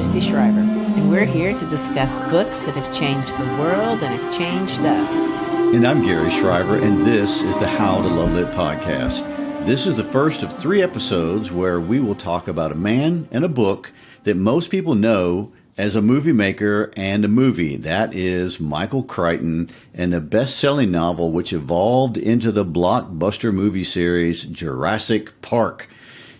Christy Schreiber, and we're here to discuss books that have changed the world and have changed us. And I'm Gary Schreiber, and this is the How to Love Lit podcast. This is the first of 3 episodes where we will talk about a man and a book that most people know as a movie maker and a movie. That is Michael Crichton and the best-selling novel which evolved into the blockbuster movie series Jurassic Park.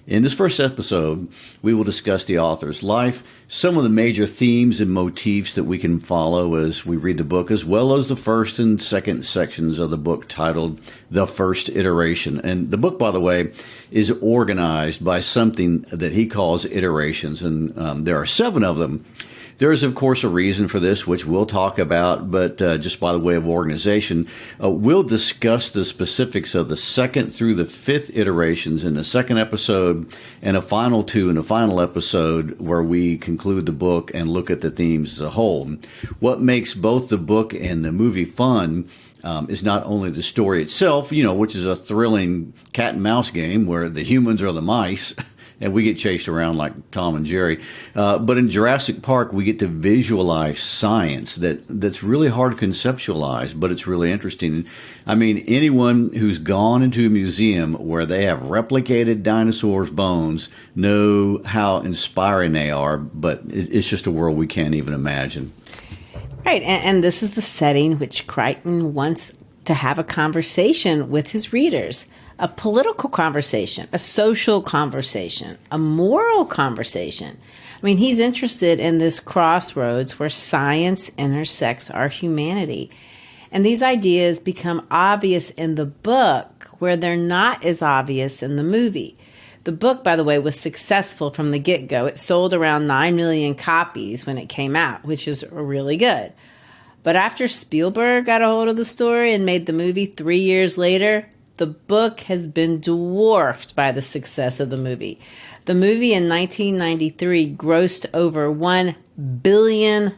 In this first episode, we will discuss the author's life, some of the major themes and motifs that we can follow as we read the book, as well as the first and second sections of the book titled The First Iteration. And the book, by the way, is organized by something that he calls iterations, and there are 7 of them. There is, of course, a reason for this, which we'll talk about, but just by the way of organization, we'll discuss the specifics of the 2nd through the 5th iterations in the 2nd episode, and a final 2 in the final episode where we conclude the book and look at the themes as a whole. What makes both the book and the movie fun is not only the story itself, which is a thrilling cat and mouse game where the humans are the mice, and we get chased around like Tom and Jerry. But in Jurassic Park, we get to visualize science that's really hard to conceptualize, but it's really interesting. I mean, anyone who's gone into a museum where they have replicated dinosaurs' bones know how inspiring they are, but it's just a world we can't even imagine. Right, and this is the setting which Crichton wants to have a conversation with his readers. A political conversation, a social conversation, a moral conversation. I mean, he's interested in this crossroads where science intersects our humanity. And these ideas become obvious in the book where they're not as obvious in the movie. The book, by the way, was successful from the get-go. It sold around 9 million copies when it came out, which is really good. But after Spielberg got a hold of the story and made the movie 3 years later, the book has been dwarfed by the success of the movie. The movie in 1993 grossed over $1 billion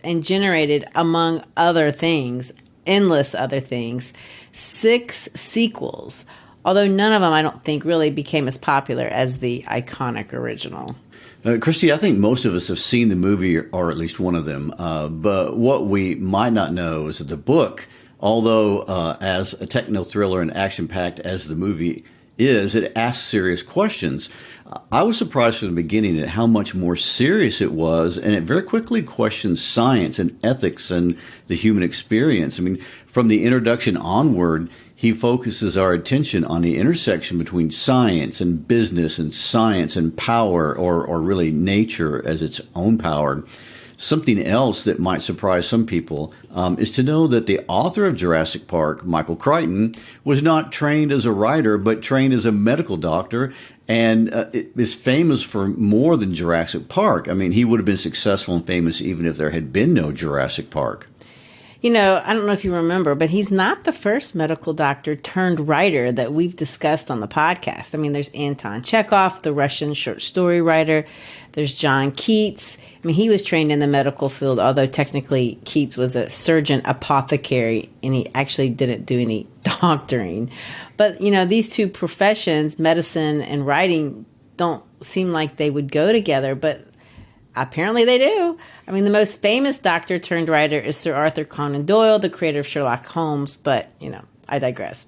and generated, among other things, endless other things, 6 sequels, although none of them, I don't think, really became as popular as the iconic original. Christy, I think most of us have seen the movie, or at least one of them, but what we might not know is that the book, although as a techno-thriller and action-packed as the movie is, it asks serious questions. I was surprised from the beginning at how much more serious it was, and it very quickly questions science and ethics and the human experience. I mean, from the introduction onward, he focuses our attention on the intersection between science and business and science and power, or really nature as its own power. Something else that might surprise some people is to know that the author of Jurassic Park, Michael Crichton, was not trained as a writer, but trained as a medical doctor, and is famous for more than Jurassic Park. I mean, he would have been successful and famous even if there had been no Jurassic Park. I don't know if you remember, but he's not the first medical doctor turned writer that we've discussed on the podcast. I mean, there's Anton Chekhov, the Russian short story writer. There's John Keats. I mean, he was trained in the medical field, although technically Keats was a surgeon apothecary, and he actually didn't do any doctoring. But, these two professions, medicine and writing, don't seem like they would go together, but apparently they do. I mean, the most famous doctor turned writer is Sir Arthur Conan Doyle, the creator of Sherlock Holmes, but, I digress.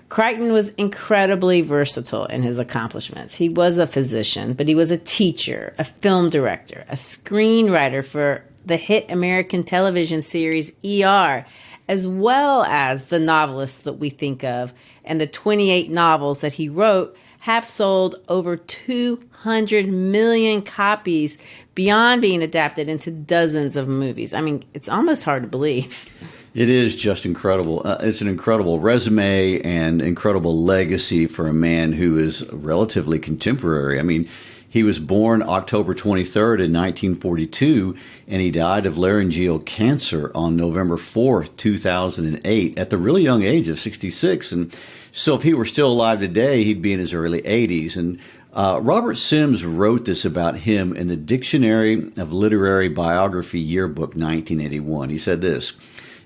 Crichton was incredibly versatile in his accomplishments. He was a physician, but he was a teacher, a film director, a screenwriter for the hit American television series ER, as well as the novelist that we think of, and the 28 novels that he wrote have sold over 200 million copies beyond being adapted into dozens of movies. I mean, it's almost hard to believe. It is just incredible. It's an incredible resume and incredible legacy for a man who is relatively contemporary. I mean, he was born October 23rd in 1942, and he died of laryngeal cancer on November 4th, 2008, at the really young age of 66. And so if he were still alive today, he'd be in his early 80s. And Robert Sims wrote this about him in the Dictionary of Literary Biography Yearbook 1981. He said this: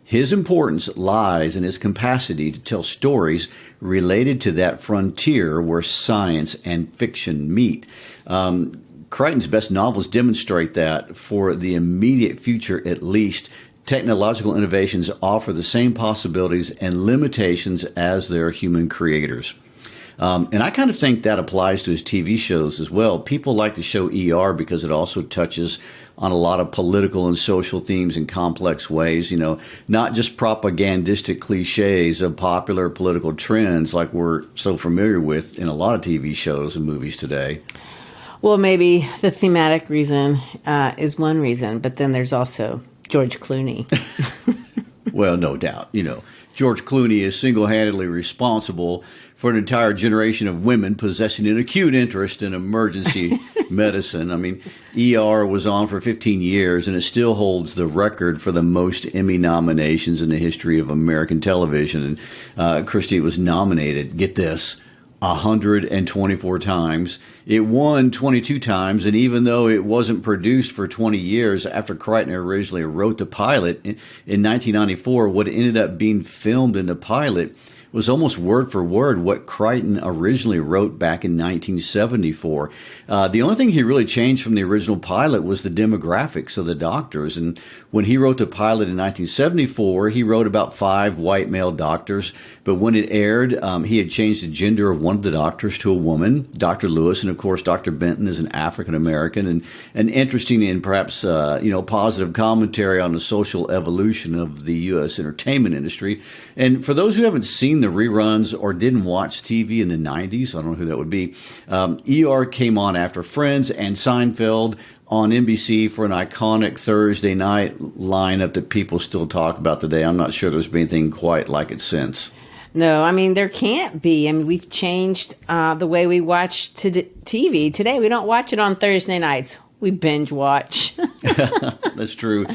his importance lies in his capacity to tell stories related to that frontier where science and fiction meet. Crichton's best novels demonstrate that for the immediate future, at least, technological innovations offer the same possibilities and limitations as their human creators. And I kind of think that applies to his TV shows as well. People like to show ER because it also touches on a lot of political and social themes in complex ways, not just propagandistic cliches of popular political trends like we're so familiar with in a lot of TV shows and movies today. Well, maybe the thematic reason is one reason, but then there's also George Clooney. Well, no doubt. George Clooney is single-handedly responsible for an entire generation of women possessing an acute interest in emergency medicine. I mean, ER was on for 15 years, and it still holds the record for the most Emmy nominations in the history of American television. And Christy was nominated, get this, 124 times. It won 22 times, and even though it wasn't produced for 20 years after Crichton originally wrote the pilot in 1994, what ended up being filmed in the pilot was almost word for word what Crichton originally wrote back in 1974. The only thing he really changed from the original pilot was the demographics of the doctors. And when he wrote the pilot in 1974, he wrote about 5 white male doctors. But when it aired, he had changed the gender of one of the doctors to a woman, Dr. Lewis. And of course, Dr. Benton is an African American, and an interesting and perhaps positive commentary on the social evolution of the U.S. entertainment industry. And for those who haven't seen the reruns or didn't watch TV in the 90s, I don't know who that would be, ER came on after Friends and Seinfeld on NBC for an iconic Thursday night lineup that people still talk about today. I'm not sure there's been anything quite like it since. No, I mean, there can't be. I mean, we've changed the way we watch TV. Today, we don't watch it on Thursday nights. We binge watch. That's true.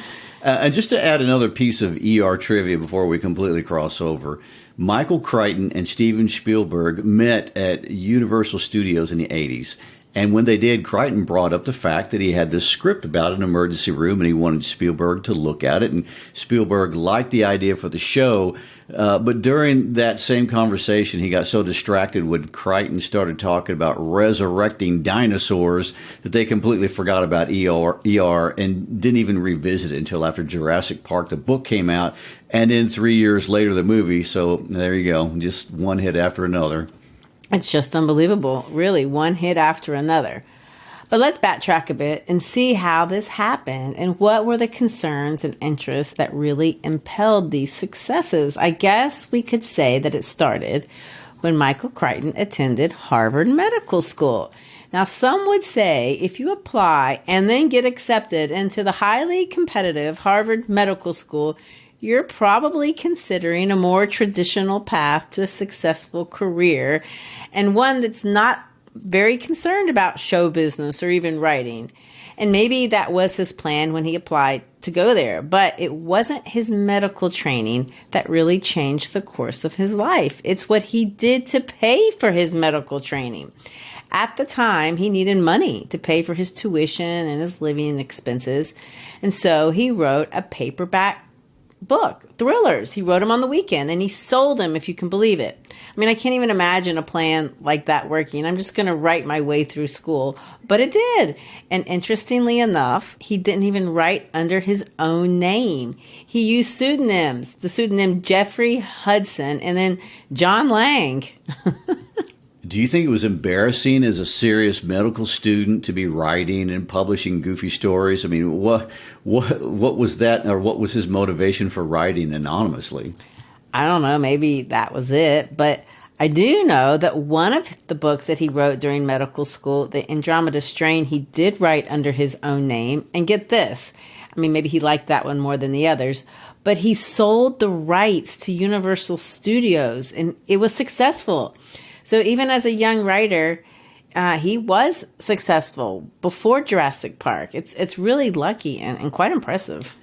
And just to add another piece of ER trivia before we completely cross over, Michael Crichton and Steven Spielberg met at Universal Studios in the 80s. And when they did, Crichton brought up the fact that he had this script about an emergency room and he wanted Spielberg to look at it. And Spielberg liked the idea for the show. But during that same conversation, he got so distracted when Crichton started talking about resurrecting dinosaurs that they completely forgot about ER and didn't even revisit it until after Jurassic Park, the book came out, and then 3 years later, the movie. So there you go, just one hit after another. It's just unbelievable, really, one hit after another. But let's backtrack a bit and see how this happened and what were the concerns and interests that really impelled these successes. I guess we could say that it started when Michael Crichton attended Harvard Medical School. Now, some would say if you apply and then get accepted into the highly competitive Harvard Medical School, you're probably considering a more traditional path to a successful career and one that's not very concerned about show business or even writing. And maybe that was his plan when he applied to go there, but it wasn't his medical training that really changed the course of his life. It's what he did to pay for his medical training. At the time, he needed money to pay for his tuition and his living expenses, and so he wrote a paperback book, thrillers. He wrote them on the weekend and he sold them, if you can believe it. I mean, I can't even imagine a plan like that working. I'm just going to write my way through school. But it did. And interestingly enough, he didn't even write under his own name. He used pseudonyms, the pseudonym Jeffrey Hudson and then John Lang. Do you think it was embarrassing as a serious medical student to be writing and publishing goofy stories? I mean, what was that, or what was his motivation for writing anonymously? I don't know. Maybe that was it. But I do know that one of the books that he wrote during medical school, the Andromeda Strain, he did write under his own name. And get this. I mean, maybe he liked that one more than the others. But he sold the rights to Universal Studios, and it was successful. So even as a young writer, he was successful before Jurassic Park. It's really lucky and quite impressive.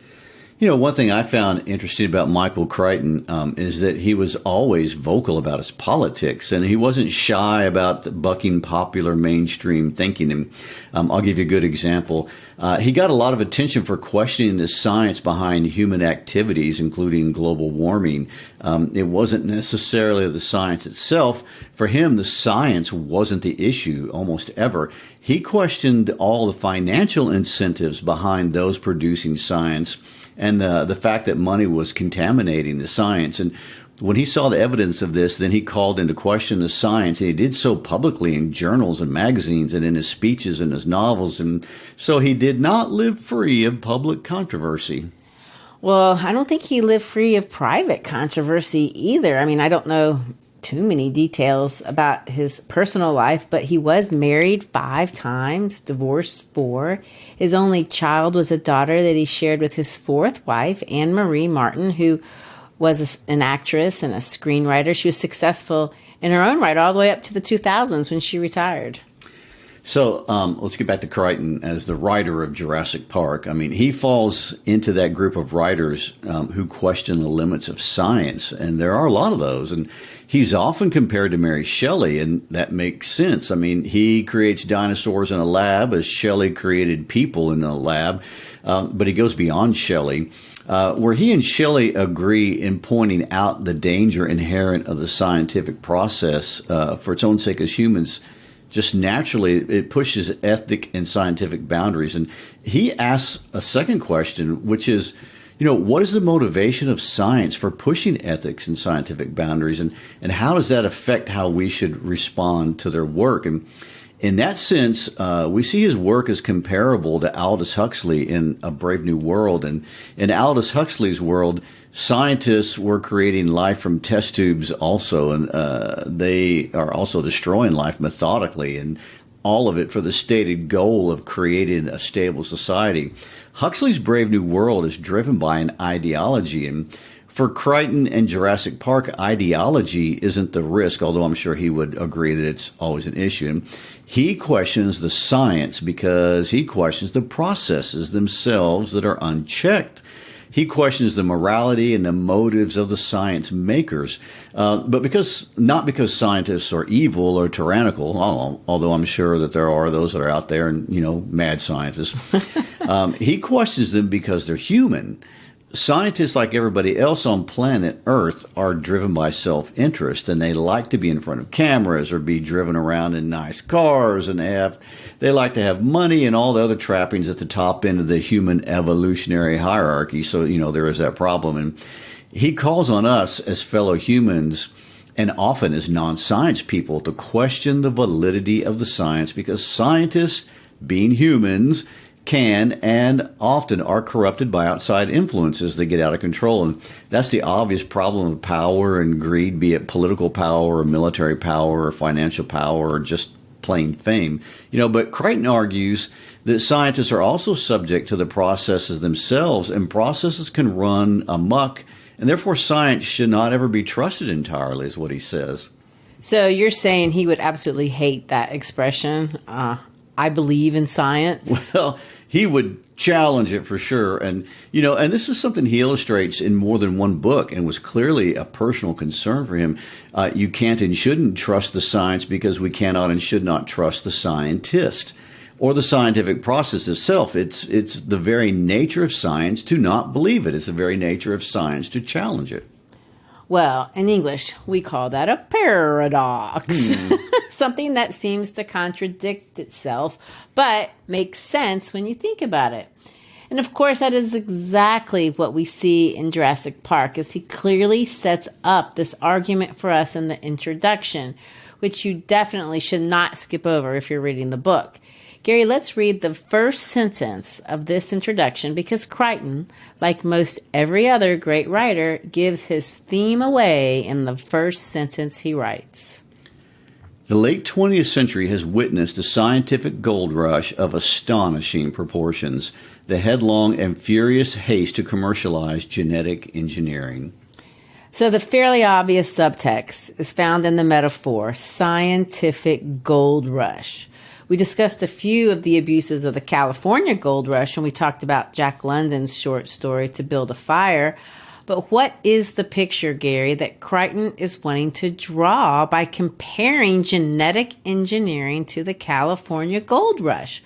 One thing I found interesting about Michael Crichton is that he was always vocal about his politics, and he wasn't shy about bucking popular mainstream thinking. And I'll give you a good example. He got a lot of attention for questioning the science behind human activities, including global warming. It wasn't necessarily the science itself. For him, the science wasn't the issue almost ever. He questioned all the financial incentives behind those producing science, and the fact that money was contaminating the science. And when he saw the evidence of this, then he called into question the science, and he did so publicly in journals and magazines and in his speeches and his novels. And so he did not live free of public controversy. Well, I don't think he lived free of private controversy either. I mean, I don't know too many details about his personal life, but he was married 5 times, divorced 4. His only child was a daughter that he shared with his 4th wife, Anne Marie Martin, who was an actress and a screenwriter. She was successful in her own right all the way up to the 2000s when she retired. So let's get back to Crichton as the writer of Jurassic Park. I mean, he falls into that group of writers who question the limits of science, and there are a lot of those. And he's often compared to Mary Shelley, and that makes sense. I mean, he creates dinosaurs in a lab as Shelley created people in a lab, but he goes beyond Shelley. Where he and Shelley agree in pointing out the danger inherent of the scientific process for its own sake as humans. Just naturally, it pushes ethic and scientific boundaries. And he asks a second question, which is, what is the motivation of science for pushing ethics and scientific boundaries? And how does that affect how we should respond to their work? And in that sense, we see his work as comparable to Aldous Huxley in A Brave New World. And in Aldous Huxley's world, scientists were creating life from test tubes also, and they are also destroying life methodically, and all of it for the stated goal of creating a stable society. Huxley's Brave New World is driven by an ideology, and for Crichton and Jurassic Park, ideology isn't the risk, although I'm sure he would agree that it's always an issue. And he questions the science because he questions the processes themselves that are unchecked. He questions the morality and the motives of the science makers, but not because scientists are evil or tyrannical, although I'm sure that there are those that are out there and, mad scientists. He questions them because they're human. Scientists, like everybody else on planet Earth, are driven by self-interest, and they like to be in front of cameras or be driven around in nice cars, and they like to have money and all the other trappings at the top end of the human evolutionary hierarchy. So, there is that problem. And he calls on us as fellow humans, and often as non-science people, to question the validity of the science, because scientists, being humans, can and often are corrupted by outside influences that get out of control. And that's the obvious problem of power and greed, be it political power or military power or financial power or just plain fame. But Crichton argues that scientists are also subject to the processes themselves, and processes can run amok, and therefore science should not ever be trusted entirely, is what he says. So you're saying he would absolutely hate that expression, I believe in science? Well, he would challenge it for sure. And, and this is something he illustrates in more than one book and was clearly a personal concern for him. You can't and shouldn't trust the science because we cannot and should not trust the scientist or the scientific process itself. It's the very nature of science to not believe it. It's the very nature of science to challenge it. Well, in English, we call that a paradox. Something that seems to contradict itself, but makes sense when you think about it. And of course, that is exactly what we see in Jurassic Park, as he clearly sets up this argument for us in the introduction, which you definitely should not skip over if you're reading the book. Gary, let's read the first sentence of this introduction, because Crichton, like most every other great writer, gives his theme away in the first sentence he writes. The late 20th century has witnessed a scientific gold rush of astonishing proportions, the headlong and furious haste to commercialize genetic engineering. So the fairly obvious subtext is found in the metaphor, scientific gold rush, We discussed a few of the abuses of the California gold rush, and we talked about Jack London's short story, To Build a Fire. But what is the picture, Gary, that Crichton is wanting to draw by comparing genetic engineering to the California gold rush?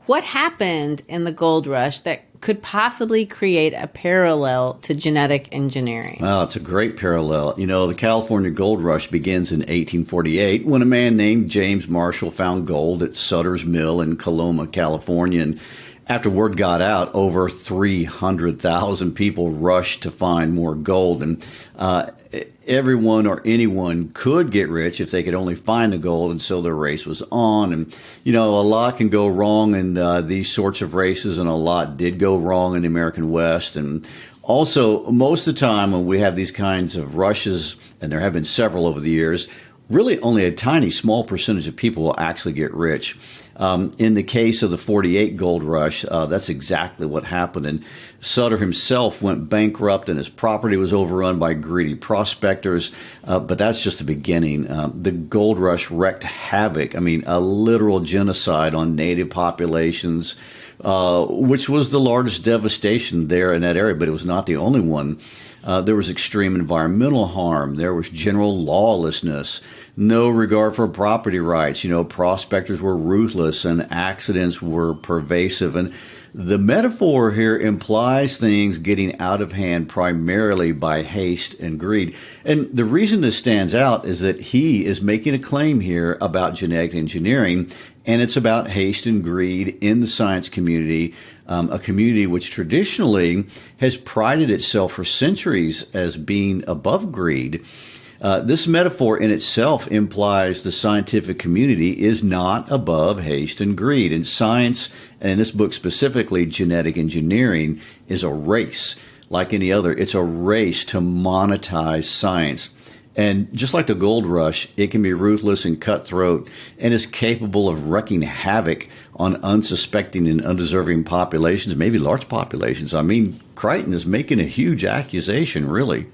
What happened in the gold rush that could possibly create a parallel to genetic engineering? Well, it's a great parallel. The California gold rush begins in 1848 when a man named James Marshall found gold at Sutter's Mill in Coloma, California. And after word got out, over 300,000 people rushed to find more gold. And everyone or anyone could get rich if they could only find the gold. And so the race was on. And, a lot can go wrong in these sorts of races, and a lot did go wrong in the American West. And also, most of the time when we have these kinds of rushes, and there have been several over the years, really only a tiny, small percentage of people will actually get rich. In the case of the 48 gold rush, that's exactly what happened. And Sutter himself went bankrupt and his property was overrun by greedy prospectors. But that's just the beginning. The gold rush wreaked havoc. A literal genocide on native populations, which was the largest devastation there in that area, but it was not the only one. There was extreme environmental harm. There was general lawlessness, no regard for property rights. Prospectors were ruthless and accidents were pervasive. And the metaphor here implies things getting out of hand primarily by haste and greed. And the reason this stands out is that he is making a claim here about genetic engineering, and it's about haste and greed in the science community, a community which traditionally has prided itself for centuries as being above greed. This metaphor in itself implies the scientific community is not above haste and greed. And science, and in this book specifically, genetic engineering, is a race. Like any other, it's a race to monetize science. And just like the gold rush, it can be ruthless and cutthroat and is capable of wreaking havoc on unsuspecting and undeserving populations, maybe large populations. Crichton is making a huge accusation, really.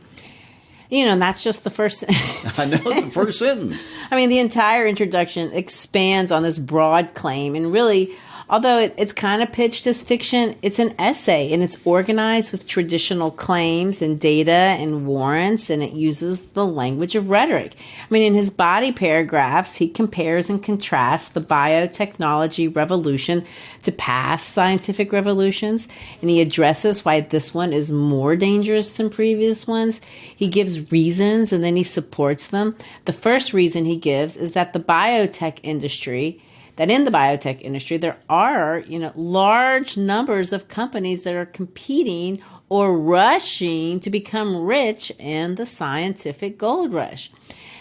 And that's just the first sentence. I know, it's the first sentence. The entire introduction expands on this broad claim. And really, although it's kind of pitched as fiction, it's an essay, and it's organized with traditional claims and data and warrants, and it uses the language of rhetoric. In his body paragraphs, he compares and contrasts the biotechnology revolution to past scientific revolutions, and he addresses why this one is more dangerous than previous ones. He gives reasons, and then he supports them. The first reason he gives is that in the biotech industry, there are, large numbers of companies that are competing or rushing to become rich in the scientific gold rush.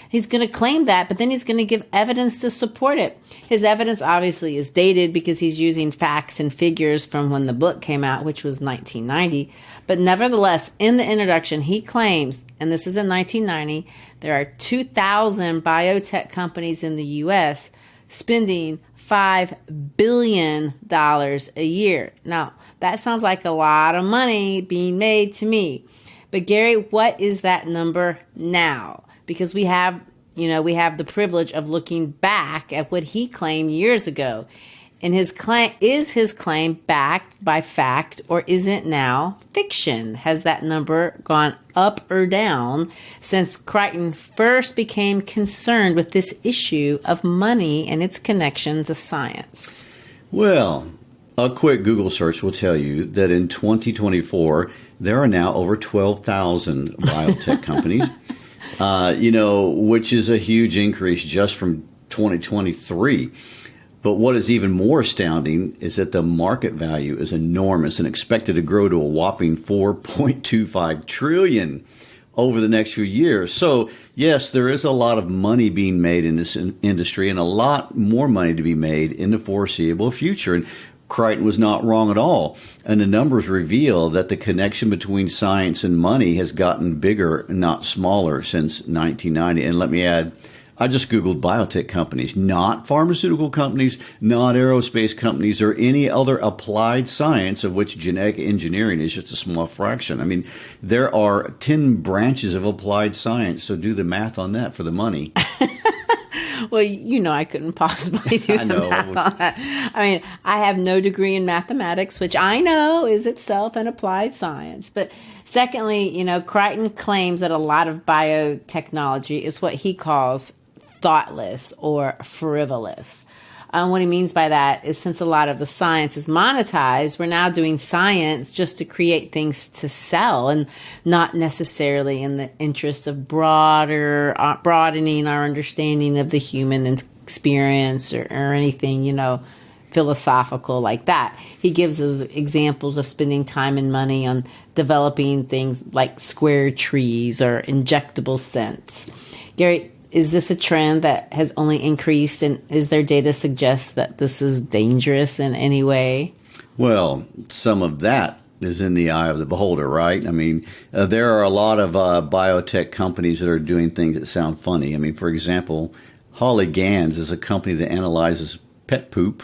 He's going to claim that, but then he's going to give evidence to support it. His evidence obviously is dated because he's using facts and figures from when the book came out, which was 1990. But nevertheless, in the introduction, he claims, and this is in 1990, there are 2,000 biotech companies in the U.S. spending $5 billion a year. Now, that sounds like a lot of money being made to me. But Gary, what is that number now? Because we have the privilege of looking back at what he claimed years ago. And his claim backed by fact, or is it now fiction? Has that number gone up or down since Crichton first became concerned with this issue of money and its connection to science? Well, a quick Google search will tell you that in 2024, there are now over 12,000 biotech companies, which is a huge increase just from 2023. But what is even more astounding is that the market value is enormous and expected to grow to a whopping $4.25 trillion over the next few years. So, yes, there is a lot of money being made in this industry and a lot more money to be made in the foreseeable future. And Crichton was not wrong at all. And the numbers reveal that the connection between science and money has gotten bigger, not smaller, since 1990. And let me add, I just Googled biotech companies, not pharmaceutical companies, not aerospace companies, or any other applied science of which genetic engineering is just a small fraction. There are 10 branches of applied science, so do the math on that for the money. Well, I couldn't possibly do I know. math on that. I mean, I have no degree in mathematics, which I know is itself an applied science. But secondly, Crichton claims that a lot of biotechnology is what he calls thoughtless or frivolous. What he means by that is since a lot of the science is monetized, we're now doing science just to create things to sell and not necessarily in the interest of broadening our understanding of the human experience or anything, philosophical like that. He gives us examples of spending time and money on developing things like square trees or injectable scents. Gary, is this a trend that has only increased, and is there data suggest that this is dangerous in any way? Well, some of that is in the eye of the beholder, right? I mean, there are a lot of biotech companies that are doing things that sound funny. I mean, for example, Holly Gans is a company that analyzes pet poop.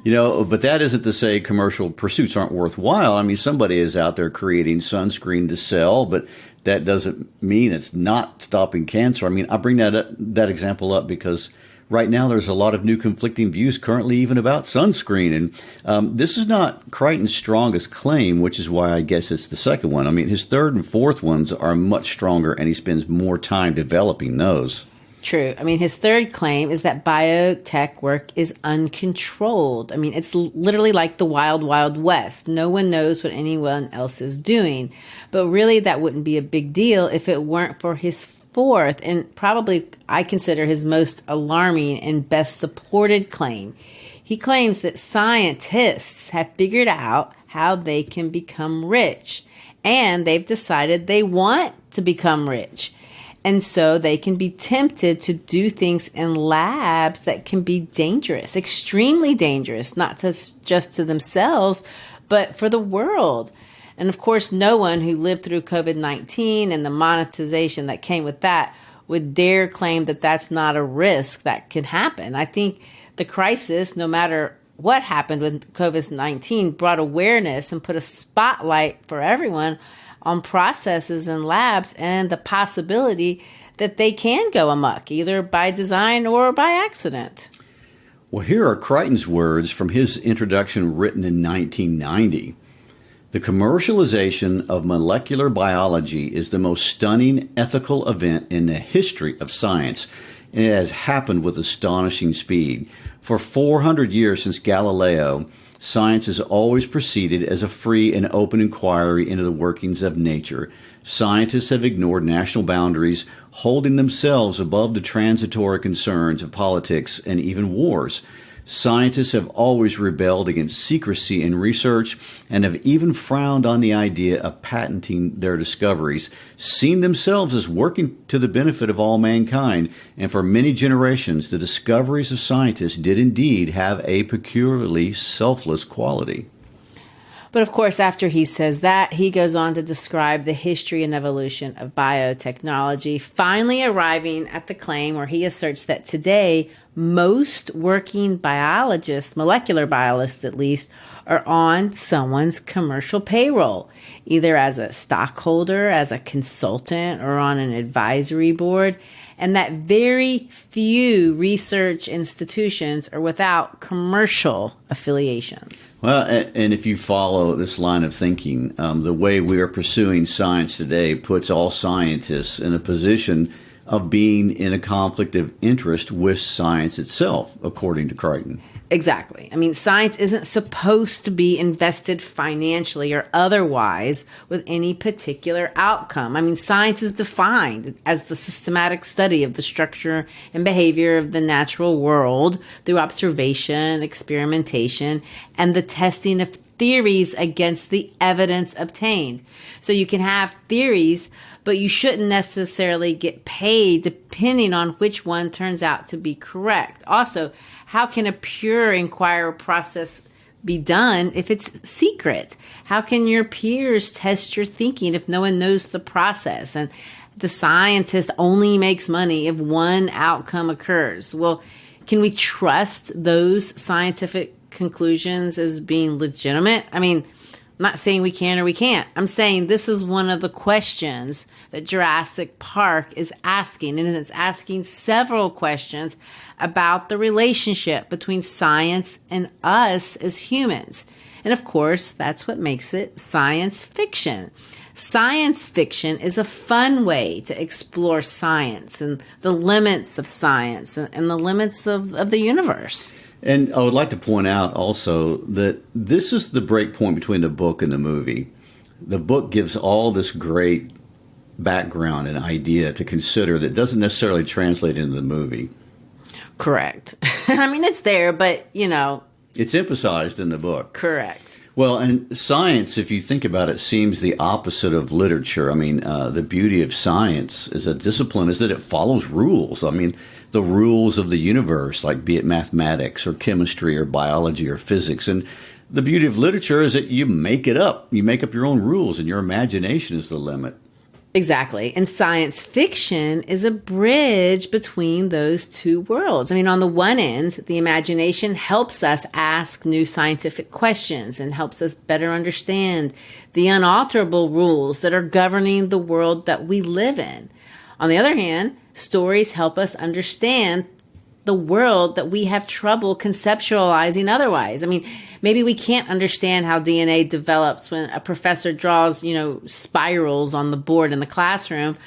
But that isn't to say commercial pursuits aren't worthwhile. I mean, somebody is out there creating sunscreen to sell, but that doesn't mean it's not stopping cancer. I mean, I bring that example up because right now there's a lot of new conflicting views currently even about sunscreen. And this is not Crichton's strongest claim, which is why I guess it's the second one. I mean, his third and fourth ones are much stronger, and he spends more time developing those. True. I mean, his third claim is that biotech work is uncontrolled. I mean, it's literally like the wild, wild west. No one knows what anyone else is doing. But really, that wouldn't be a big deal if it weren't for his fourth, and probably I consider his most alarming and best supported claim. He claims that scientists have figured out how they can become rich, and they've decided they want to become rich. And so they can be tempted to do things in labs that can be dangerous, extremely dangerous, not just to themselves, but for the world. And of course, no one who lived through COVID-19 and the monetization that came with that would dare claim that that's not a risk that can happen. I think the crisis, no matter what happened with COVID-19, brought awareness and put a spotlight for everyone on processes and labs and the possibility that they can go amok, either by design or by accident. Well, here are Crichton's words from his introduction written in 1990. The commercialization of molecular biology is the most stunning ethical event in the history of science, and it has happened with astonishing speed. For 400 years since Galileo, science has always proceeded as a free and open inquiry into the workings of nature. Scientists have ignored national boundaries, holding themselves above the transitory concerns of politics and even wars. Scientists have always rebelled against secrecy in research and have even frowned on the idea of patenting their discoveries, seen themselves as working to the benefit of all mankind. And for many generations, the discoveries of scientists did indeed have a peculiarly selfless quality. But of course, after he says that, he goes on to describe the history and evolution of biotechnology, finally arriving at the claim where he asserts that today, most working biologists, molecular biologists at least, are on someone's commercial payroll, either as a stockholder, as a consultant, or on an advisory board, and that very few research institutions are without commercial affiliations. Well, and if you follow this line of thinking, the way we are pursuing science today puts all scientists in a position of being in a conflict of interest with science itself, according to Crichton. Exactly. I mean, science isn't supposed to be invested financially or otherwise with any particular outcome. I mean, science is defined as the systematic study of the structure and behavior of the natural world through observation, experimentation, and the testing of theories against the evidence obtained. So you can have theories, but you shouldn't necessarily get paid depending on which one turns out to be correct. Also, how can a pure inquiry process be done if it's secret? How can your peers test your thinking if no one knows the process? And the scientist only makes money if one outcome occurs. Well, can we trust those scientific conclusions as being legitimate? I mean, I'm not saying we can or we can't. I'm saying this is one of the questions that Jurassic Park is asking. And it's asking several questions about the relationship between science and us as humans. And of course, that's what makes it science fiction. Science fiction is a fun way to explore science and the limits of science and the limits of the universe. And I would like to point out also that this is the break point between the book and the movie. The book gives all this great background and idea to consider that doesn't necessarily translate into the movie. Correct. I mean, it's there, but, it's emphasized in the book. Correct. Well, and science, if you think about it, seems the opposite of literature. I mean, the beauty of science as a discipline is that it follows rules. I mean, the rules of the universe, like be it mathematics or chemistry or biology or physics. And the beauty of literature is that you make it up. You make up your own rules, and your imagination is the limit. Exactly. And science fiction is a bridge between those two worlds. I mean, on the one end, the imagination helps us ask new scientific questions and helps us better understand the unalterable rules that are governing the world that we live in. On the other hand, stories help us understand the world that we have trouble conceptualizing otherwise. I mean, maybe we can't understand how DNA develops when a professor draws, spirals on the board in the classroom.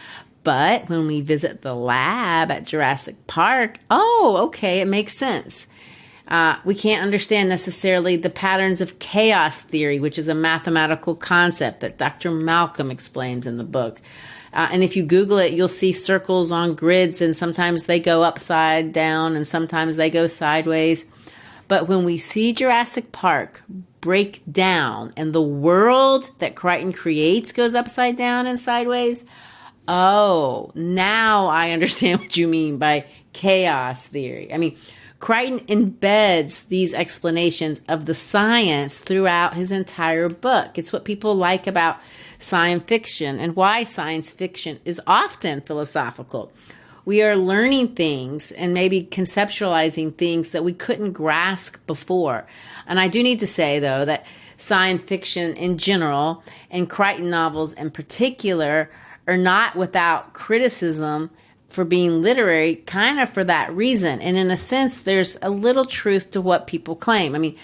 But when we visit the lab at Jurassic Park, okay, it makes sense. We can't understand necessarily the patterns of chaos theory, which is a mathematical concept that Dr. Malcolm explains in the book. And if you Google it, you'll see circles on grids, and sometimes they go upside down and sometimes they go sideways. But when we see Jurassic Park break down and the world that Crichton creates goes upside down and sideways, now I understand what you mean by chaos theory. I mean, Crichton embeds these explanations of the science throughout his entire book. It's what people like about science fiction and why science fiction is often philosophical. We are learning things and maybe conceptualizing things that we couldn't grasp before. And I do need to say, though, that science fiction in general and Crichton novels in particular are not without criticism for being literary, kind of for that reason. And in a sense, there's a little truth to what people claim. I mean,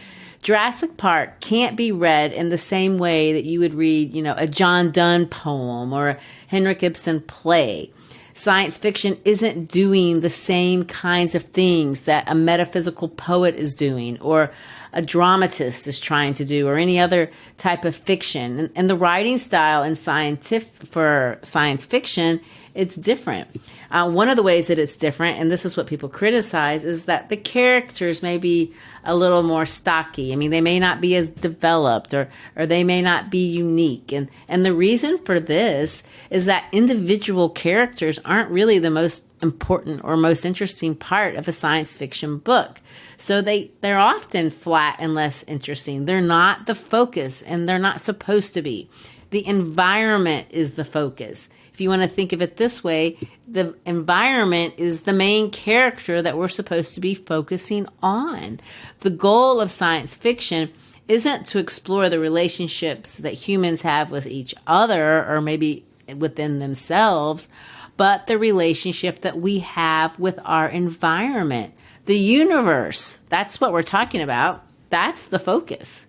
Jurassic Park can't be read in the same way that you would read, a John Donne poem or a Henrik Ibsen play. Science fiction isn't doing the same kinds of things that a metaphysical poet is doing or a dramatist is trying to do or any other type of fiction. And the writing style in for science fiction, it's different. One of the ways that it's different, and this is what people criticize, is that the characters may be a little more stocky. I mean, they may not be as developed or they may not be unique. And the reason for this is that individual characters aren't really the most important or most interesting part of a science fiction book. So they're often flat and less interesting. They're not the focus, and they're not supposed to be. The environment is the focus. If you want to think of it this way, the environment is the main character that we're supposed to be focusing on. The goal of science fiction isn't to explore the relationships that humans have with each other or maybe within themselves, but the relationship that we have with our environment. The universe, that's what we're talking about. That's the focus.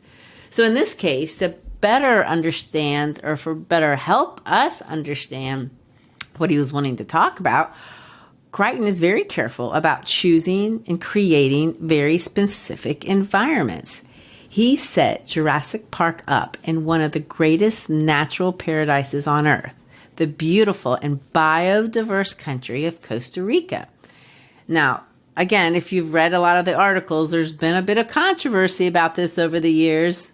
So in this case, to better understand or for better help us understand what he was wanting to talk about, Crichton is very careful about choosing and creating very specific environments. He set Jurassic Park up in one of the greatest natural paradises on Earth, the beautiful and biodiverse country of Costa Rica. Now, again, if you've read a lot of the articles, there's been a bit of controversy about this over the years.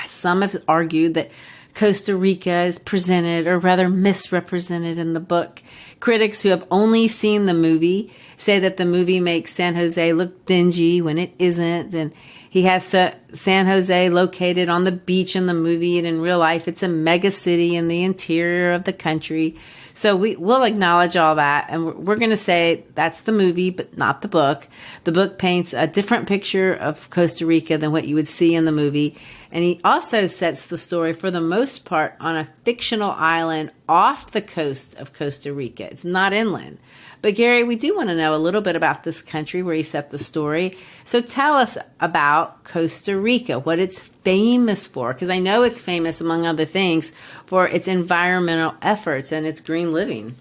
Some have argued that Costa Rica is presented or rather misrepresented in the book. Critics who have only seen the movie say that the movie makes San Jose look dingy when it isn't, and he has San Jose located on the beach in the movie, and in real life it's a mega city in the interior of the country. So we'll acknowledge all that, and we're going to say that's the movie, but not the book. The book paints a different picture of Costa Rica than what you would see in the movie, And he also sets the story, for the most part, on a fictional island off the coast of Costa Rica. It's not inland. But Gary, we do want to know a little bit about this country where he set the story. So tell us about Costa Rica, what it's famous for, because I know it's famous, among other things, for its environmental efforts and its green living.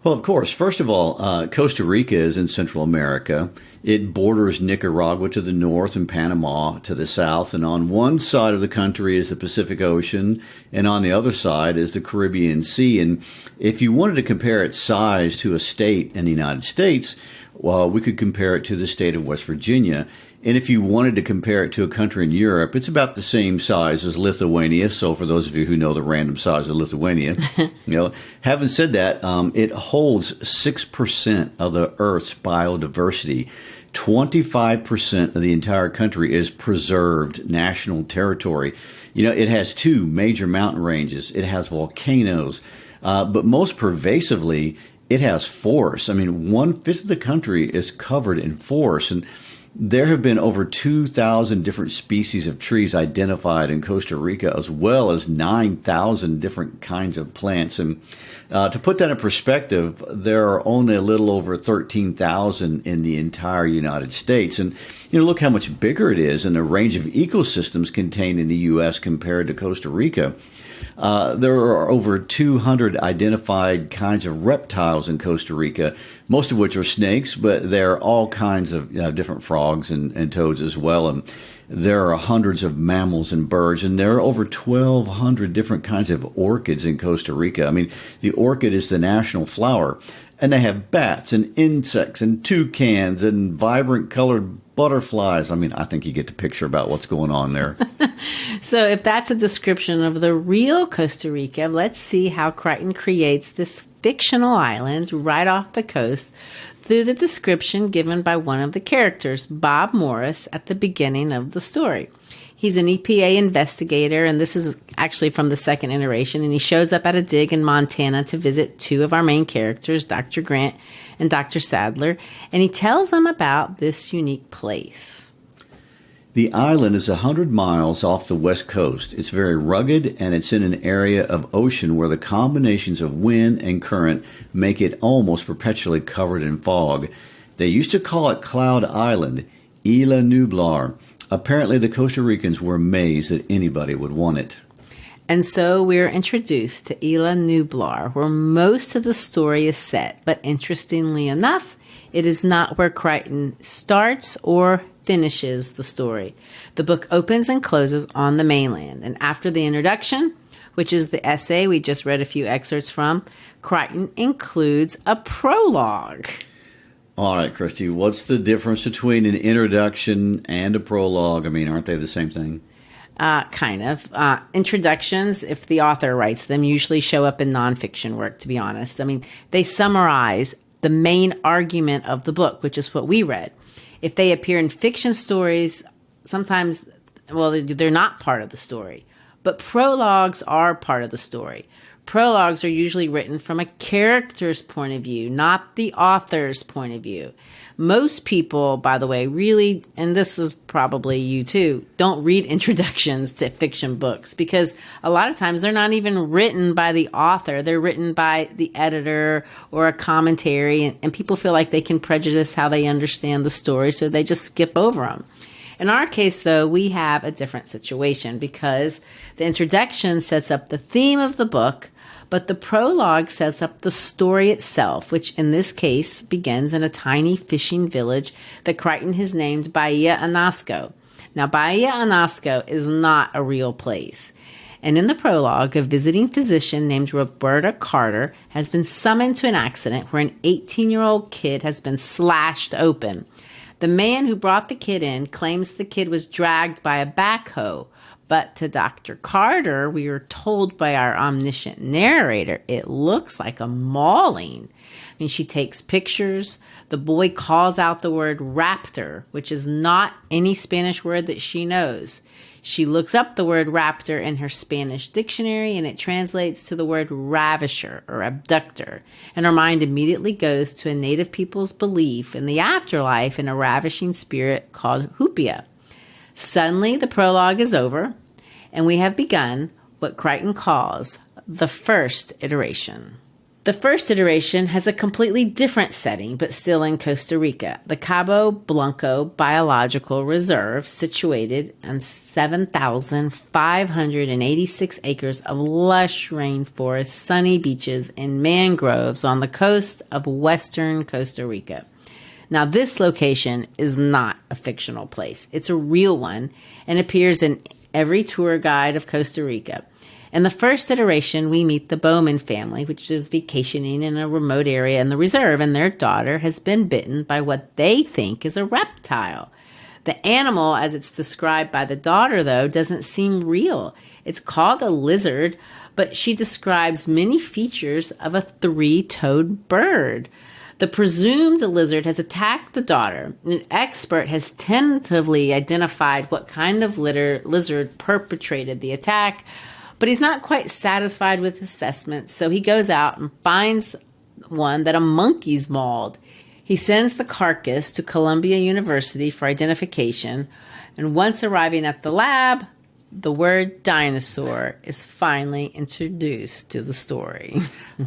Well, of course. First of all, Costa Rica is in Central America. It borders Nicaragua to the north and Panama to the south. And on one side of the country is the Pacific Ocean, and on the other side is the Caribbean Sea. And if you wanted to compare its size to a state in the United States, well, we could compare it to the state of West Virginia. And if you wanted to compare it to a country in Europe, it's about the same size as Lithuania. So for those of you who know the random size of Lithuania, having said that, it holds 6% of the Earth's biodiversity. 25% of the entire country is preserved national territory. It has two major mountain ranges. It has volcanoes, but most pervasively, it has forests. I mean, 1/5 of the country is covered in forests, and there have been over 2,000 different species of trees identified in Costa Rica, as well as 9,000 different kinds of plants. And to put that in perspective, there are only a little over 13,000 in the entire United States. And, look how much bigger it is, and the range of ecosystems contained in the U.S. compared to Costa Rica. There are over 200 identified kinds of reptiles in Costa Rica, most of which are snakes, but there are all kinds of different frogs and toads as well. And there are hundreds of mammals and birds, and there are over 1,200 different kinds of orchids in Costa Rica. I mean, the orchid is the national flower, and they have bats and insects and toucans and vibrant colored butterflies. I mean, I think you get the picture about what's going on there. So if that's a description of the real Costa Rica, let's see how Crichton creates this fictional island right off the coast through the description given by one of the characters, Bob Morris, at the beginning of the story. He's an EPA investigator, and this is actually from the second iteration, and he shows up at a dig in Montana to visit two of our main characters, Dr. Grant and Dr. Sadler, and he tells them about this unique place. The island is 100 miles off the west coast. It's very rugged, and it's in an area of ocean where the combinations of wind and current make it almost perpetually covered in fog. They used to call it Cloud Island, Isla Nublar. Apparently, the Costa Ricans were amazed that anybody would want it. And so we're introduced to Isla Nublar, where most of the story is set. But interestingly enough, it is not where Crichton starts or finishes the story. The book opens and closes on the mainland. And after the introduction, which is the essay we just read a few excerpts from, Crichton includes a prologue. All right, Christy, what's the difference between an introduction and a prologue? I mean, aren't they the same thing? Kind of. Introductions, if the author writes them, usually show up in nonfiction work, to be honest. I mean, they summarize the main argument of the book, which is what we read. If they appear in fiction stories, sometimes, well, they're not part of the story. But prologues are part of the story. Prologues are usually written from a character's point of view, not the author's point of view. Most people, by the way, really, and this is probably you too, don't read introductions to fiction books because a lot of times they're not even written by the author. They're written by the editor or a commentary, and people feel like they can prejudice how they understand the story, so they just skip over them. In our case, though, we have a different situation because the introduction sets up the theme of the book, but the prologue sets up the story itself, which in this case begins in a tiny fishing village that Crichton has named Bahia Anasco. Now, Bahia Anasco is not a real place. And in the prologue, a visiting physician named Roberta Carter has been summoned to an accident where an 18-year-old kid has been slashed open. The man who brought the kid in claims the kid was dragged by a backhoe. But to Dr. Carter, we are told by our omniscient narrator, it looks like a mauling. I mean, she takes pictures. The boy calls out the word raptor, which is not any Spanish word that she knows. She looks up the word raptor in her Spanish dictionary, and it translates to the word ravisher or abductor. And her mind immediately goes to a native people's belief in the afterlife in a ravishing spirit called hupia. Suddenly, the prologue is over, and we have begun what Crichton calls the first iteration. The first iteration has a completely different setting, but still in Costa Rica. The Cabo Blanco Biological Reserve, situated on 7,586 acres of lush rainforest, sunny beaches, and mangroves on the coast of western Costa Rica. Now, this location is not a fictional place. It's a real one and appears in every tour guide of Costa Rica. In the first iteration, we meet the Bowman family, which is vacationing in a remote area in the reserve, and their daughter has been bitten by what they think is a reptile. The animal, as it's described by the daughter, though, doesn't seem real. It's called a lizard, but she describes many features of a three-toed bird. The presumed lizard has attacked the daughter. An expert has tentatively identified what kind of lizard perpetrated the attack, but he's not quite satisfied with assessments, so he goes out and finds one that a monkey's mauled. He sends the carcass to Columbia University for identification, and once arriving at the lab, the word dinosaur is finally introduced to the story.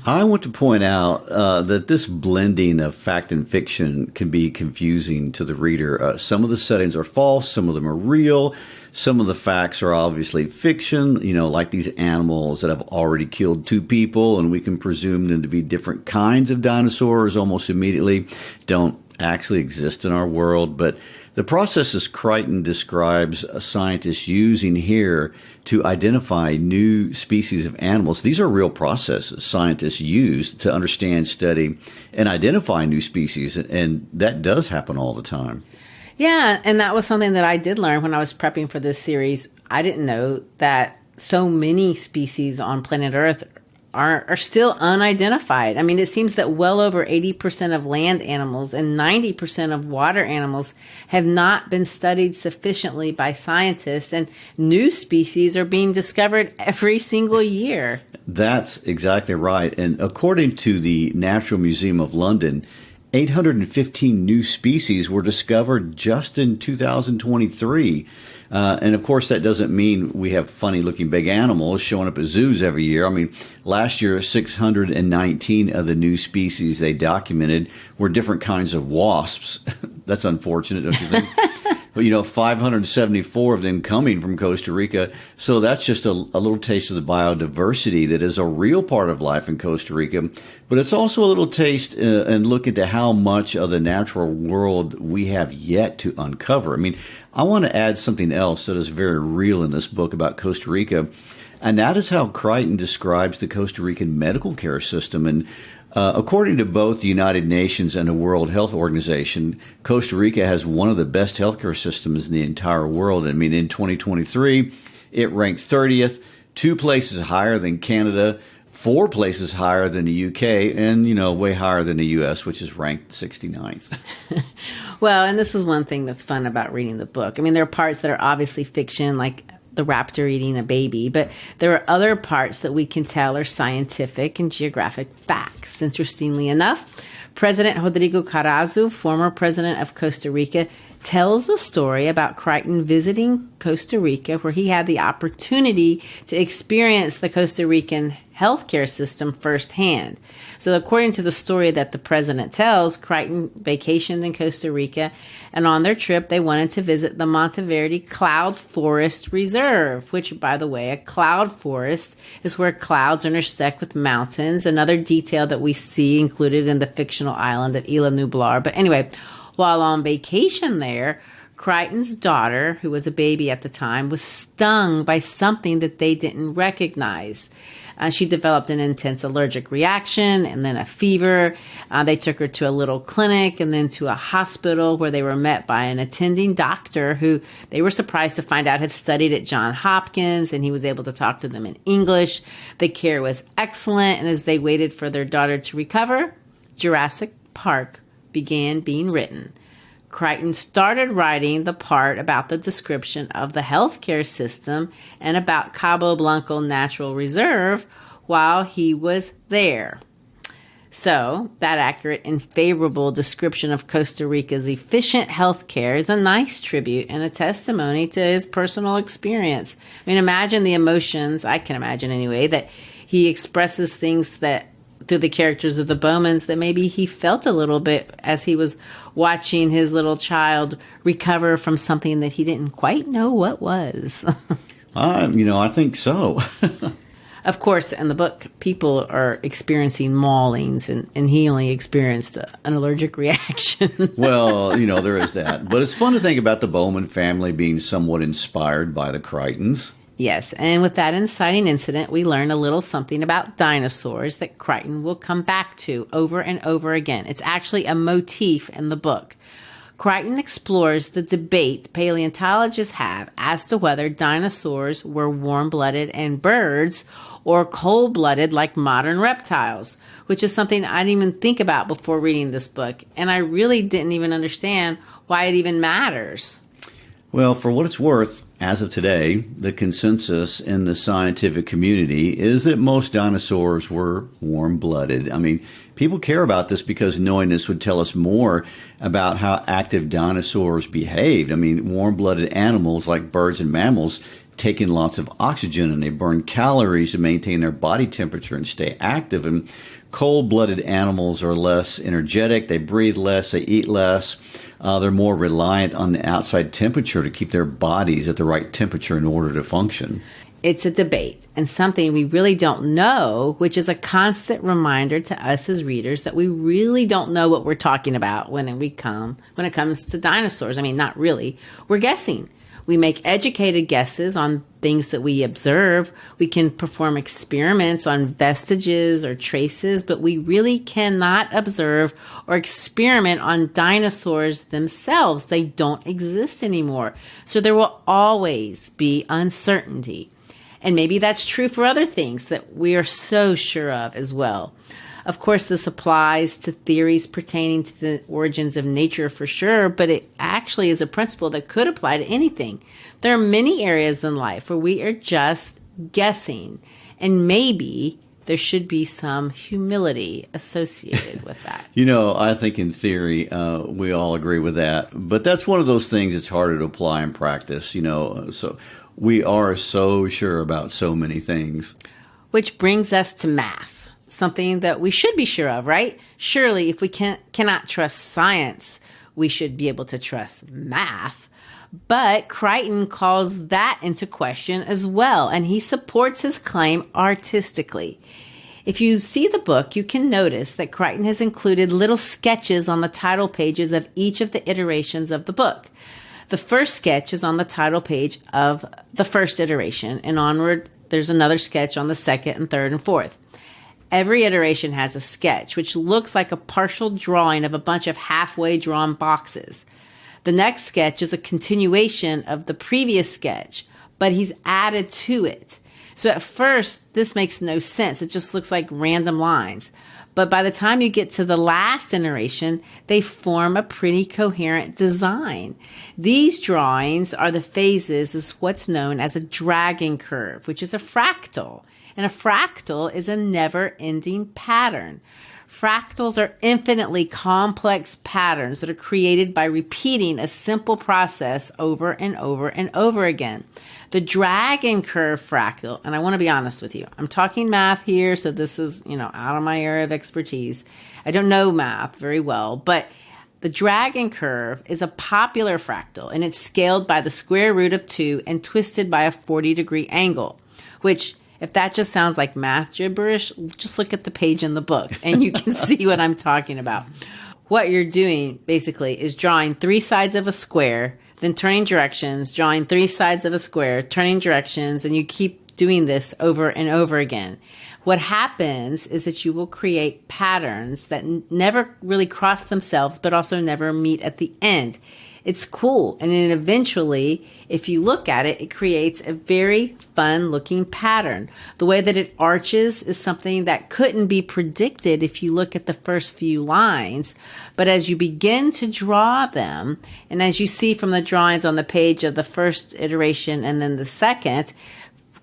I want to point out that this blending of fact and fiction can be confusing to the reader. Some of the settings are false, some of them are real. Some of the facts are obviously fiction, like these animals that have already killed two people, and we can presume them to be different kinds of dinosaurs almost immediately, don't actually exist in our world. But the processes Crichton describes scientists using here to identify new species of animals, these are real processes scientists use to understand, study, and identify new species, and that does happen all the time. Yeah, and that was something that I did learn when I was prepping for this series. I didn't know that so many species on planet Earth are still unidentified. I mean, it seems that well over 80% of land animals and 90% of water animals have not been studied sufficiently by scientists, and new species are being discovered every single year. That's exactly right. And according to the Natural Museum of London, 815 new species were discovered just in 2023. And of course, that doesn't mean we have funny looking big animals showing up at zoos every year. I mean, last year, 619 of the new species they documented were different kinds of wasps. That's unfortunate, don't you think? But, 574 of them coming from Costa Rica. So that's just a little taste of the biodiversity that is a real part of life in Costa Rica. But it's also a little taste and look into how much of the natural world we have yet to uncover. I mean, I want to add something else that is very real in this book about Costa Rica, and that is how Crichton describes the Costa Rican medical care system. And according to both the United Nations and the World Health Organization, Costa Rica has one of the best healthcare systems in the entire world. I mean, in 2023, it ranked 30th, 2 places higher than Canada, 4 places higher than the UK, and, way higher than the US, which is ranked 69th. Well, and this is one thing that's fun about reading the book. I mean, there are parts that are obviously fiction, like the raptor eating a baby, but there are other parts that we can tell are scientific and geographic facts. Interestingly enough, President Rodrigo Carazo, former president of Costa Rica, tells a story about Crichton visiting Costa Rica, where he had the opportunity to experience the Costa Rican healthcare system firsthand. So according to the story that the president tells, Crichton vacationed in Costa Rica, and on their trip, they wanted to visit the Monteverde Cloud Forest Reserve, which, by the way, a cloud forest is where clouds intersect with mountains, another detail that we see included in the fictional island of Isla Nublar. But anyway, while on vacation there, Crichton's daughter, who was a baby at the time, was stung by something that they didn't recognize. She developed an intense allergic reaction and then a fever. They took her to a little clinic and then to a hospital where they were met by an attending doctor who they were surprised to find out had studied at Johns Hopkins, and he was able to talk to them in English. The care was excellent, and as they waited for their daughter to recover, Jurassic Park began being written. Crichton started writing the part about the description of the healthcare system and about Cabo Blanco Natural Reserve while he was there. So, that accurate and favorable description of Costa Rica's efficient healthcare is a nice tribute and a testimony to his personal experience. I mean, imagine the emotions, I can imagine anyway, that he expresses things that through the characters of the Bowmans that maybe he felt a little bit as he was watching his little child recover from something that he didn't quite know what was. I think so. Of course, in the book, people are experiencing maulings, and he only experienced an allergic reaction. Well, there is that. But it's fun to think about the Bowman family being somewhat inspired by the Crichtons. Yes, and with that inciting incident, we learn a little something about dinosaurs that Crichton will come back to over and over again. It's actually a motif in the book. Crichton explores the debate paleontologists have as to whether dinosaurs were warm-blooded and birds or cold-blooded like modern reptiles, which is something I didn't even think about before reading this book, and I really didn't even understand why it even matters. Well, for what it's worth, as of today, the consensus in the scientific community is that most dinosaurs were warm-blooded. I mean, people care about this because knowing this would tell us more about how active dinosaurs behaved. I mean, warm-blooded animals like birds and mammals take in lots of oxygen and they burn calories to maintain their body temperature and stay active. And cold-blooded animals are less energetic, they breathe less, they eat less. They're more reliant on the outside temperature to keep their bodies at the right temperature in order to function. It's a debate and something we really don't know, which is a constant reminder to us as readers that we really don't know what we're talking about when it comes to dinosaurs. I mean, not really. We're guessing. We make educated guesses on things that we observe. We can perform experiments on vestiges or traces, but we really cannot observe or experiment on dinosaurs themselves. They don't exist anymore. So there will always be uncertainty. And maybe that's true for other things that we are so sure of as well. Of course, this applies to theories pertaining to the origins of nature for sure, but it actually is a principle that could apply to anything. There are many areas in life where we are just guessing, and maybe there should be some humility associated with that. I think in theory, we all agree with that, but that's one of those things that's harder to apply in practice, so we are so sure about so many things. Which brings us to math. Something that we should be sure of, right? Surely, if we cannot trust science, we should be able to trust math. But Crichton calls that into question as well, and he supports his claim artistically. If you see the book, you can notice that Crichton has included little sketches on the title pages of each of the iterations of the book. The first sketch is on the title page of the first iteration, and onward, there's another sketch on the second and third and fourth. Every iteration has a sketch, which looks like a partial drawing of a bunch of halfway drawn boxes. The next sketch is a continuation of the previous sketch, but he's added to it. So at first, this makes no sense. It just looks like random lines. But by the time you get to the last iteration, they form a pretty coherent design. These drawings are the phases of what's known as a dragon curve, which is a fractal. And a fractal is a never-ending pattern. Fractals are infinitely complex patterns that are created by repeating a simple process over and over and over again. The dragon curve fractal, and I want to be honest with you, I'm talking math here, so this is, out of my area of expertise. I don't know math very well, but the dragon curve is a popular fractal, and it's scaled by the square root of 2 and twisted by a 40-degree angle, which, if that just sounds like math gibberish, just look at the page in the book and you can see what I'm talking about. What you're doing basically is drawing 3 sides of a square, then turning directions, drawing 3 sides of a square, turning directions, and you keep doing this over and over again. What happens is that you will create patterns that never really cross themselves, but also never meet at the end. It's cool. And then eventually, if you look at it, it creates a very fun looking pattern. The way that it arches is something that couldn't be predicted if you look at the first few lines. But as you begin to draw them, and as you see from the drawings on the page of the first iteration and then the second,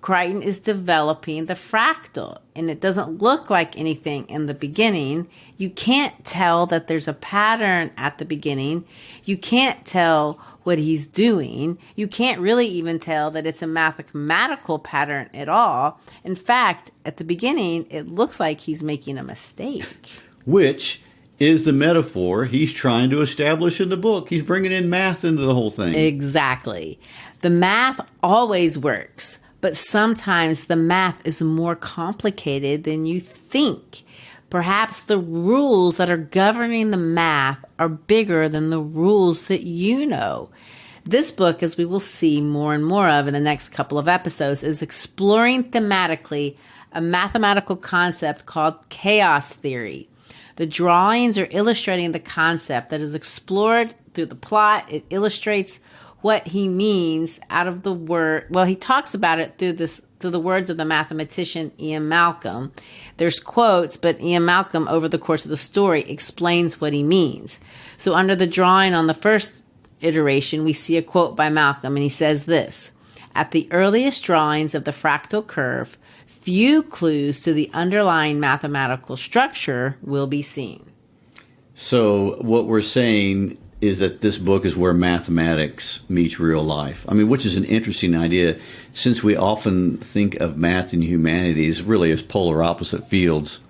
Crichton is developing the fractal, and it doesn't look like anything in the beginning. You can't tell that there's a pattern at the beginning. You can't tell what he's doing. You can't really even tell that it's a mathematical pattern at all. In fact, at the beginning, it looks like he's making a mistake. Which is the metaphor he's trying to establish in the book. He's bringing in math into the whole thing. Exactly. The math always works, but sometimes the math is more complicated than you think. Perhaps the rules that are governing the math are bigger than the rules that you know. This book, as we will see more and more of in the next couple of episodes, is exploring thematically a mathematical concept called chaos theory. The drawings are illustrating the concept that is explored through the plot. It illustrates what he means out of the word. Well, he talks about it through the words of the mathematician Ian Malcolm. There's quotes, but Ian Malcolm, over the course of the story, explains what he means. So under the drawing on the first iteration, we see a quote by Malcolm, and he says this: "At the earliest drawings of the fractal curve, few clues to the underlying mathematical structure will be seen." So what we're saying is that this book is where mathematics meets real life. I mean, which is an interesting idea, since we often think of math and humanities really as polar opposite fields.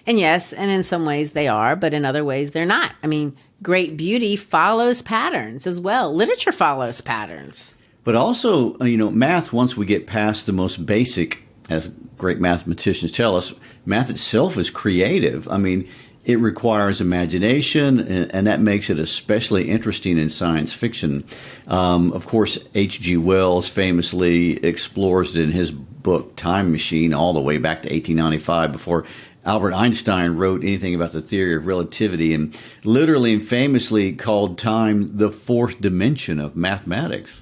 And yes, and in some ways they are, but in other ways they're not. I mean, great beauty follows patterns as well. Literature follows patterns. But also, math, once we get past the most basic, as great mathematicians tell us, math itself is creative. I mean, it requires imagination, and that makes it especially interesting in science fiction. Of course, H.G. Wells famously explores it in his book Time Machine all the way back to 1895, before Albert Einstein wrote anything about the theory of relativity, and literally and famously called time the fourth dimension of mathematics.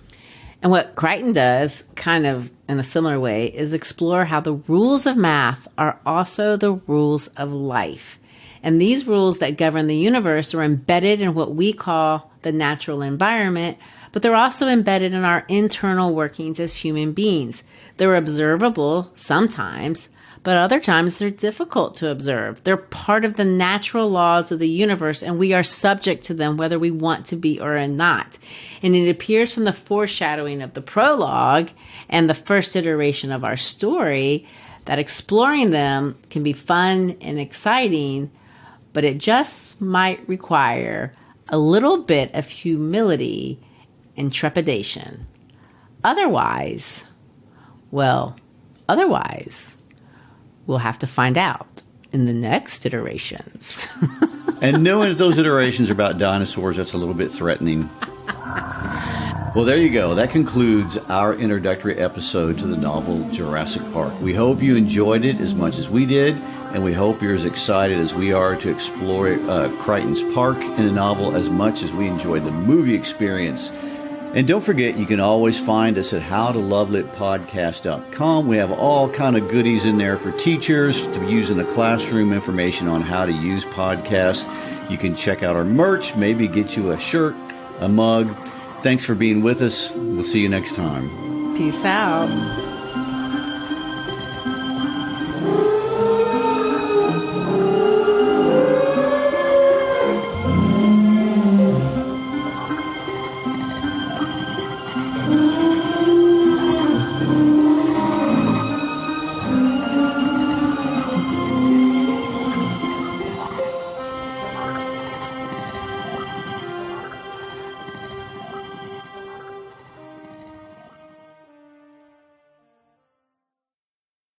And what Crichton does, kind of in a similar way, is explore how the rules of math are also the rules of life. And these rules that govern the universe are embedded in what we call the natural environment, but they're also embedded in our internal workings as human beings. They're observable sometimes, but other times they're difficult to observe. They're part of the natural laws of the universe, and we are subject to them whether we want to be or not. And it appears from the foreshadowing of the prologue and the first iteration of our story that exploring them can be fun and exciting, but it just might require a little bit of humility and trepidation. Otherwise, we'll have to find out in the next iterations. And knowing that those iterations are about dinosaurs, that's a little bit threatening. Well, there you go. That concludes our introductory episode to the novel Jurassic Park. We hope you enjoyed it as much as we did, and we hope you're as excited as we are to explore Crichton's Park in the novel as much as we enjoyed the movie experience. And don't forget, you can always find us at howtolovelitpodcast.com. We have all kind of goodies in there for teachers to use in the classroom, information on how to use podcasts. You can check out our merch, maybe get you a shirt, a mug. Thanks for being with us. We'll see you next time. Peace out.